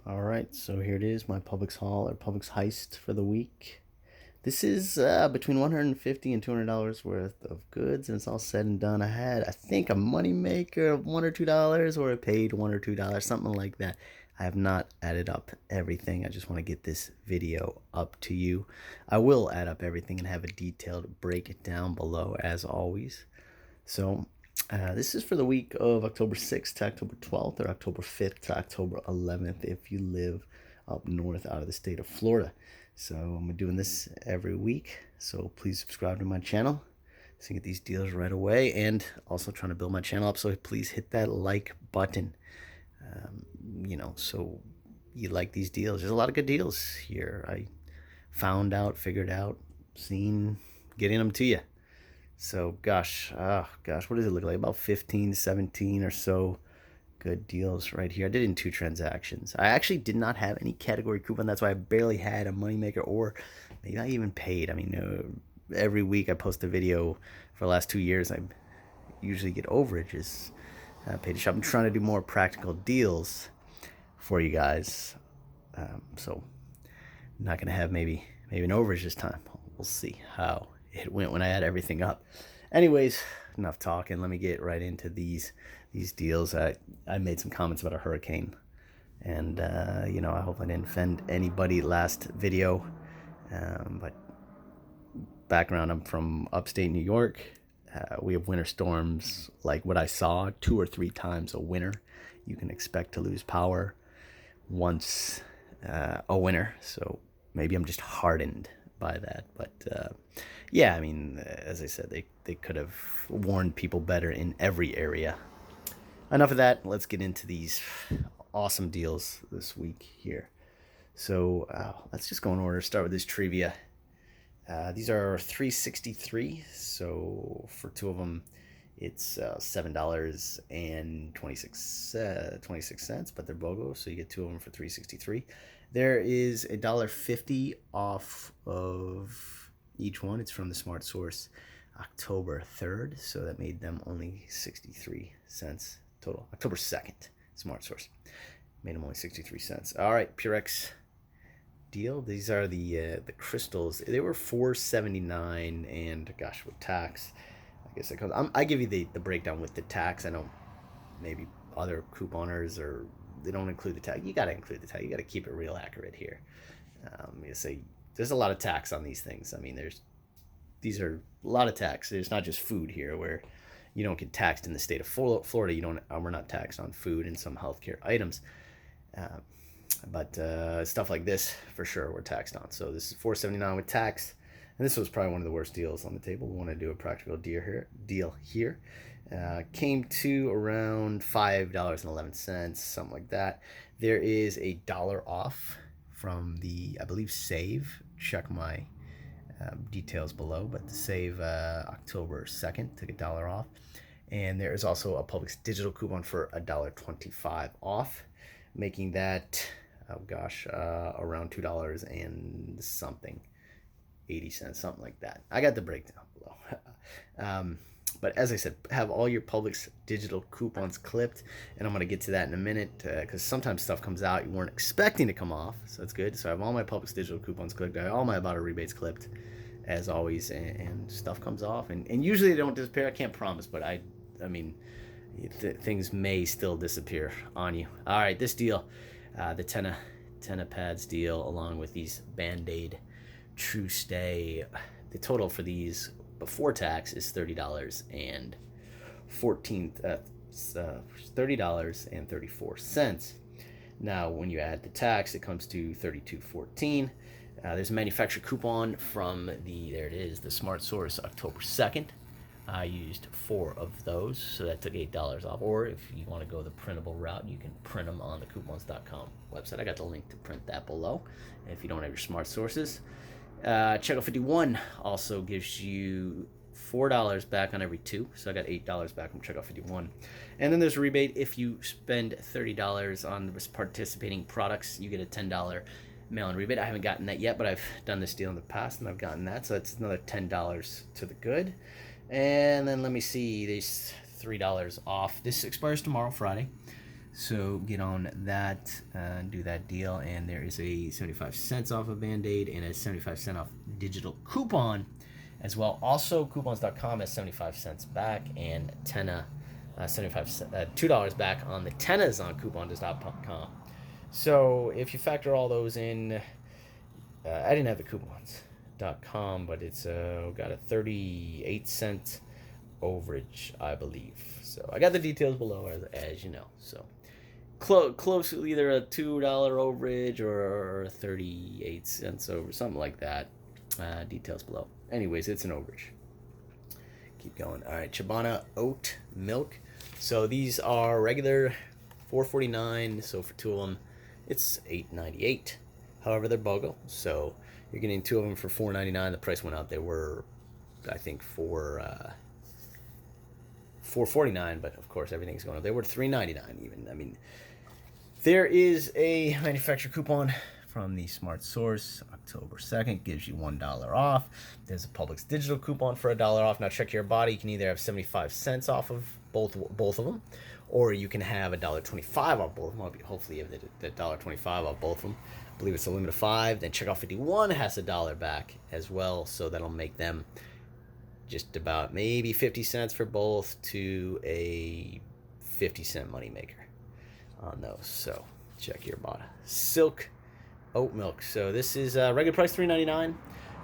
All right, so here it is, my Publix haul or Publix heist for the week. This is between $150 and $200 worth of goods, and it's all said and done. I had, I think, a money maker of $1 or $2, or I paid $1 or $2, something like that. I have not added up everything. I just want to get this video up to you. I will add up everything and have a detailed breakdown below, as always. So this is for the week of October 6th to October 12th, or October 5th to October 11th if you live up north out of the state of Florida. So I'm doing this every week, so please subscribe to my channel so you get these deals right away, and also trying to build my channel up, so please hit that like button, so you like these deals. There's a lot of good deals here. I found out, figured out, seen, getting them to you. So gosh, what does it look like? About 15, 17 or so good deals right here. I did it in 2 transactions. I actually did not have any category coupon. That's why I barely had a moneymaker, or maybe I even paid. I mean, every week I post a video for the last 2 years. I usually get overages. Paid to shop. I'm trying to do more practical deals for you guys. So I'm not gonna have maybe an overage this time. We'll see how it went when I add everything up. Anyways, enough talking. Let me get right into these deals. I made some comments about a hurricane, and I hope I didn't offend anybody last video. But background: I'm from upstate New York. We have winter storms like what I saw 2 or 3 times a winter. You can expect to lose power once a winter. So maybe I'm just hardened by that, but yeah, I mean, as I said, they could have warned people better in every area. Enough of that. Let's get into these awesome deals this week here. So let's just go in order. Start with this Truvia. These are $3.63. So for 2 of them, it's $7.26, but they're BOGO, so you get 2 of them for $3.63. There is $1.50 off of each one. It's from the Smart Source October 3rd, so that made them only 63 cents total. October 2nd, Smart Source made them only 63 cents. All right, Purex deal. These are the crystals. They were $4.79, and gosh, with tax, I guess it comes. I give you the breakdown with the tax. I know maybe other couponers, or they don't include the tax. You got to include the tax. You got to keep it real accurate here. You say there's a lot of tax on these things. I mean, these are a lot of tax. There's not just food here, where you don't get taxed in the state of Florida. We're not taxed on food and some healthcare items, but stuff like this for sure we're taxed on. So this is $4.79 with tax, and this was probably one of the worst deals on the table. We want to do a practical deal here. Came to around $5.11, something like that. There is $1 off from the, I believe, Save. Check my details below, but the Save October 2nd took $1 off. And there is also a Publix digital coupon for $1.25 off, making that, around $2 and something, 80 cents, something like that. I got the breakdown below. But as I said, have all your Publix digital coupons clipped, and I'm going to get to that in a minute, because sometimes stuff comes out you weren't expecting to come off, so that's good. So I have all my Publix digital coupons clipped. I have all my About It rebates clipped, as always, and stuff comes off. And usually they don't disappear. I can't promise, but I mean, things may still disappear on you. All right, this deal, the Tena pads deal, along with these Band-Aid tru-stay. The total for these before tax is $30.34. Now, when you add the tax, it comes to $32.14. There's a manufacturer coupon from there it is, the Smart Source October 2nd. I used 4 of those, so that took $8 off. Or if you want to go the printable route, you can print them on the coupons.com website. I got the link to print that below if you don't have your Smart Sources. Checkout 51 also gives you $4 back on every 2, so I got $8 back from Checkout 51. And then there's a rebate. If you spend $30 on the participating products, you get a $10 mail-in rebate. I haven't gotten that yet, but I've done this deal in the past, and I've gotten that, so that's another $10 to the good. And then let me see, there's $3 off. This expires tomorrow, Friday. So get on that, do that deal, and there is a 75 cents off of Band-Aid and a 75 cent off digital coupon as well. Also, coupons.com has 75 cents back, and Tena, $2 back on the Tenas on coupons.com. So if you factor all those in, I didn't have the coupons.com, but it's got a 38-cent overage, I believe. So I got the details below, as you know. So close to either a $2 overage or 38 cents over, something like that. Details below. Anyways, it's an overage. Keep going. All right, Shabana Oat Milk. So these are regular $4.49. So for two of them, it's $8.98. However, they're BOGO, so you're getting two of them for $4.99. The price went out. They were, I think, $4.49, but of course everything's going up. They were $3.99 even. I mean, there is a manufacturer coupon from the Smart Source. October 2nd gives you $1 off. There's a Publix digital coupon for $1 off. Now check your body. You can either have 75 cents off of both of them, or you can have $1.25 off both of them. Hopefully you have the $1.25 off both of them. I believe it's a limit of 5. Then Checkout 51 has $1 back as well, so that'll make them just about maybe 50 cents for both to a 50-cent moneymaker on those. So check your bottom. Silk Oat Milk. So this is regular price $3.99.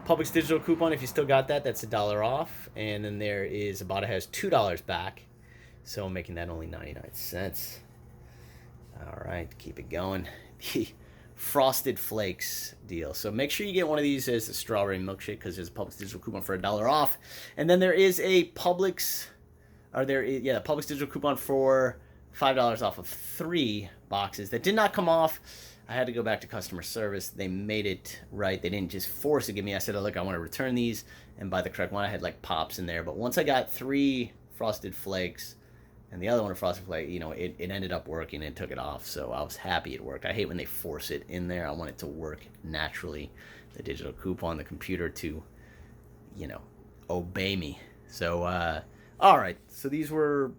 Publix digital coupon, if you still got that, that's $1 off. And then there is Ibotta has $2 back, so making that only 99 cents. All right, keep it going. The Frosted Flakes deal. So make sure you get one of these as a strawberry milkshake because there's a Publix digital coupon for $1 off. And then there is a Publix digital coupon for $5 off of 3 boxes that did not come off. I had to go back to customer service. They made it right. They didn't just force it to give me. I said, oh, look, I want to return these and buy the correct one. I had like pops in there. But once I got 3 Frosted Flakes and the other one, a Frosted Flake, it ended up working and took it off. So I was happy it worked. I hate when they force it in there. I want it to work naturally. The digital coupon, the computer to, obey me. So, all right. So these were,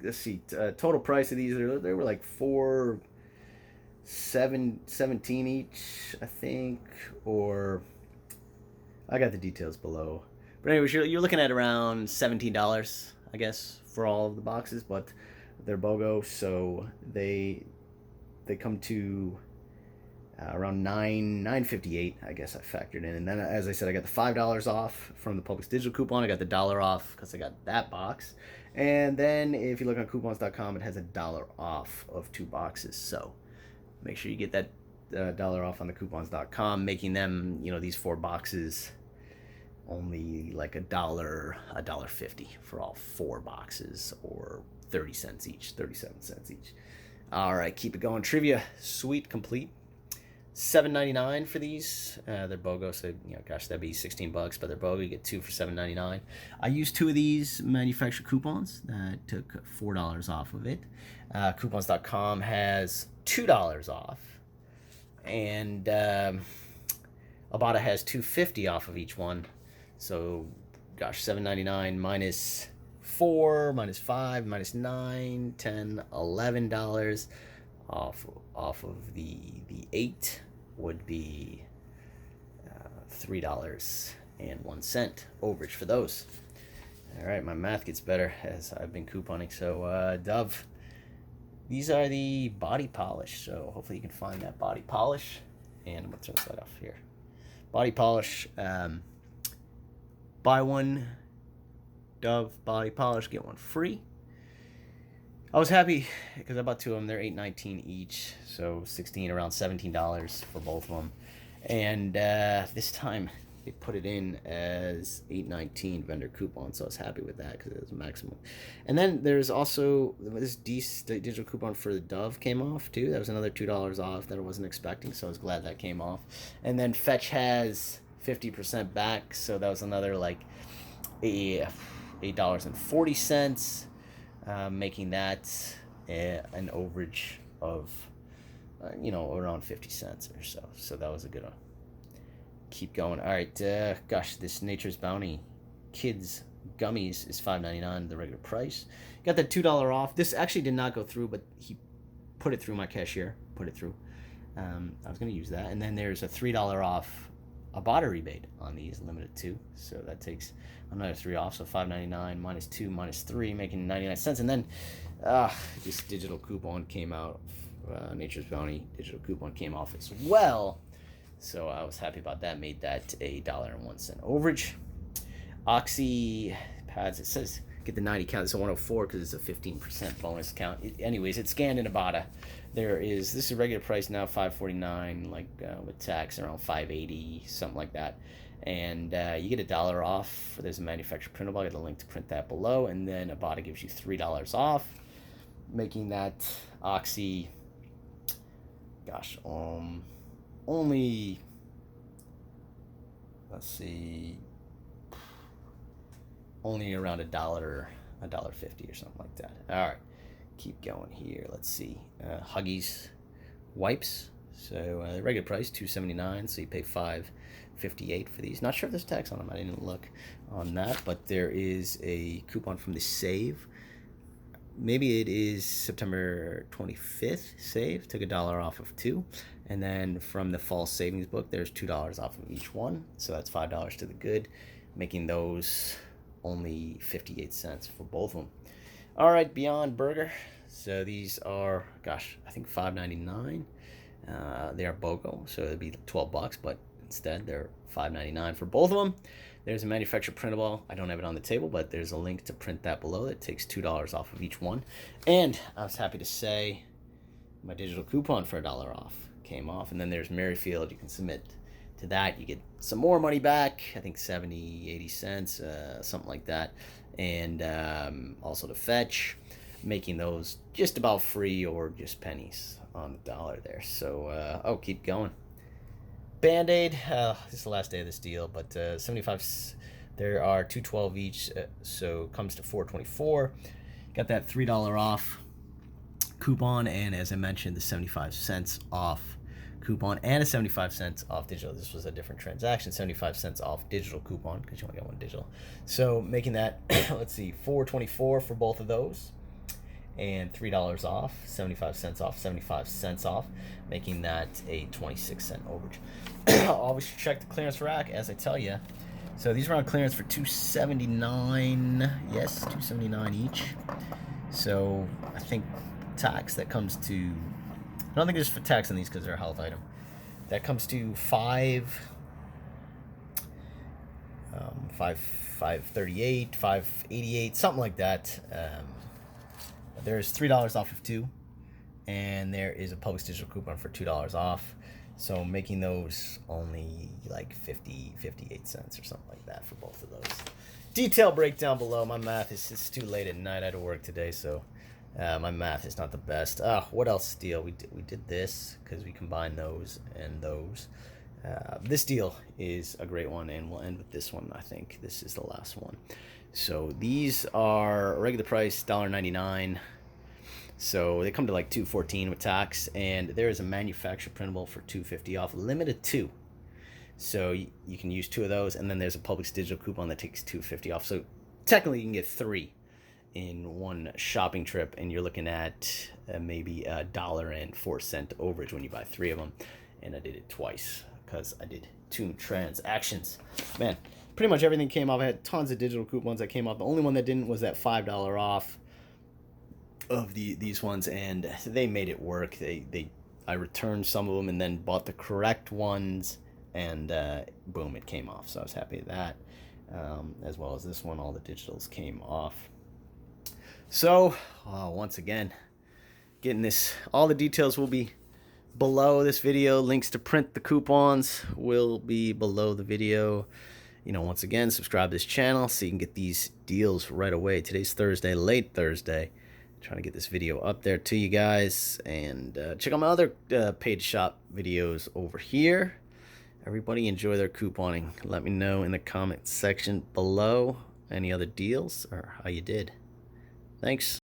let's see, total price of these, they were like $4.17 each, I think, or I got the details below. But anyways, you're looking at around $17, I guess, for all of the boxes, but they're BOGO, so they come to around $9.58, I guess I factored in. And then, as I said, I got the $5 off from the Publix digital coupon. I got the $1 off because I got that box. And then if you look on coupons.com, it has $1 off of 2 boxes. So make sure you get that $1 off on the coupons.com, making them, these 4 boxes only like $1.50 for all 4 boxes, or 30 cents each, 37 cents each. All right, keep it going. Truvia Sweet Complete, $7.99 for these. They're BOGO, so gosh, that'd be $16, but they're BOGO. You get 2 for $7.99. I used 2 of these manufacturer coupons that took $4 off of it. Coupons.com has $2 off, and Ibotta has $2.50 off of each one. So, gosh, $7.99 minus 4, minus 5, minus 9, 10, $11 off of the 8 would be $3.01 overage for those. All right, my math gets better as I've been couponing. So Dove, these are the body polish. So hopefully you can find that body polish. And I'm gonna turn this light off here. Body polish. Buy one Dove body polish, get one free. I was happy because I bought 2 of them. They're $8.19 each, so around $17 for both of them. And this time they put it in as $8.19 vendor coupon, so I was happy with that because it was maximum. And then there's also this digital coupon for the Dove came off too. That was another $2 off that I wasn't expecting, so I was glad that came off. And then Fetch has 50% back, so that was another like $8.40. Making that an overage of, around 50 cents or so. So that was a good one. Keep going. All right. Gosh, this Nature's Bounty Kids gummies is $5.99, the regular price. Got that $2 off. This actually did not go through, but he put it through my cashier. Put it through. I was going to use that. And then there's a $3 off a body rebate on these, limited 2. So that takes another 3 off. So $5.99 minus 2 minus 3, making 99 cents. And then this digital coupon came out. Nature's Bounty digital coupon came off as well. So I was happy about that. Made that $1.01 overage. Oxy pads, it says get the 90 count. It's a 104 because it's a 15% bonus count. Anyways, it's scanned in Ibotta. This is regular price now, $5.49, like with tax around $5.80, something like that. And you get $1 off. There's a manufacturer printable. I got the link to print that below. And then Ibotta gives you $3 off, making that Oxy, gosh, only, let's see, only around $1.50 or something like that. All right, keep going here. Let's see, Huggies Wipes. So the regular price $2.79. So you pay $5.58 for these. Not sure if there's tax on them. I didn't look on that, but there is a coupon from the Save. Maybe it is September 25th. Save took $1 off of 2, and then from the fall savings book, there's $2 off of each one. So that's $5 to the good, making those only 58 cents for both of them. All right, Beyond Burger. So these are, gosh, I think $5.99. They are BOGO, so it'd be $12, but instead they're $5.99 for both of them. There's a manufacturer printable. I don't have it on the table, but there's a link to print that below. It takes $2 off of each one. And I was happy to say my digital coupon for $1 off came off. And then there's Merrifield. You can submit to that. You get some more money back. I think 70, 80 cents, something like that. And also to Fetch, making those just about free or just pennies on the dollar there. So, keep going. Band-Aid, this is the last day of this deal, but 75, there are $2.12 each, so comes to $4.24. Got that $3 off coupon, and as I mentioned, the 75 cents off coupon and a 75 cents off digital. This was a different transaction, 75 cents off digital coupon, because you only got one digital. So making that, let's see, $4.24 for both of those, and $3 off, 75 cents off, 75 cents off, making that a 26-cent overage. Always check the clearance rack, as I tell you. So these are on clearance for $2.79. Yes, $2.79 each. So I think tax, that comes to, I don't think there's for tax on these because they're a health item. That comes to $5.38, $5.88, something like that. There's $3 off of 2, and there is a Publix digital coupon for $2 off. So making those only like 58 cents or something like that for both of those. Detail breakdown below. My math is, it's too late at night. I had to work today, so my math is not the best. What else deal? We did this because we combined those and those. This deal is a great one, and we'll end with this one. I think this is the last one. So these are regular price $1.99. So they come to like $2.14 with tax, and there is a manufacturer printable for $2.50 off, limited 2. So you can use 2 of those, and then there's a Publix digital coupon that takes $2.50 off. So technically you can get 3 in one shopping trip, and you're looking at maybe $1.04 overage when you buy 3 of them. And I did it twice because I did 2 transactions. Man, pretty much everything came off. I had tons of digital coupons that came off. The only one that didn't was that $5 off of these ones, and they made it work. I returned some of them and then bought the correct ones, and boom, it came off. So I was happy with that. As well as this one, all the digitals came off. So once again, getting this, all the details will be below this video. Links to print the coupons will be below the video. Once again, subscribe to this channel so you can get these deals right away. Today's Thursday, late Thursday. Trying to get this video up there to you guys, and check out my other paid shop videos over here. Everybody enjoy their couponing. Let me know in the comment section below any other deals or how you did. Thanks.